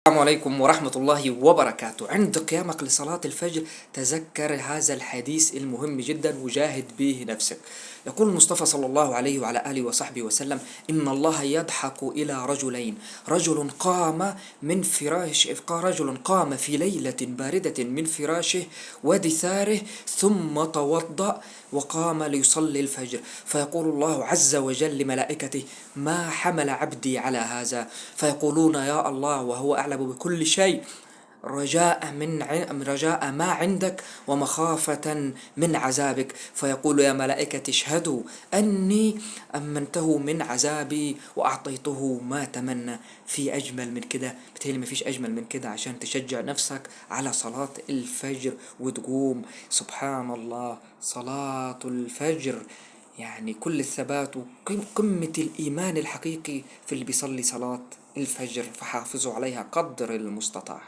السلام عليكم ورحمة الله وبركاته. عند قيامك لصلاة الفجر تذكر هذا الحديث المهم جدا وجاهد به نفسك. يقول المصطفى صلى الله عليه وعلى آله وصحبه وسلم: إن الله يضحك إلى رجلين، رجل قام في ليلة باردة من فراشه ودثاره ثم توضأ وقام ليصلي الفجر، فيقول الله عز وجل لملائكته: ما حمل عبدي على هذا؟ فيقولون: يا الله وهو أعلم بكل شيء، رجاء ما عندك ومخافة من عذابك. فيقول: يا ملائكة اشهدوا أني أمنته من عذابي وأعطيته ما تمنى. في أجمل من كده؟ بتهيألي مفيش أجمل من كده عشان تشجع نفسك على صلاة الفجر وتقوم. سبحان الله، صلاة الفجر يعني كل الثبات وقمة الإيمان الحقيقي في اللي بيصلي صلاة الفجر، فحافظوا عليها قدر المستطاع.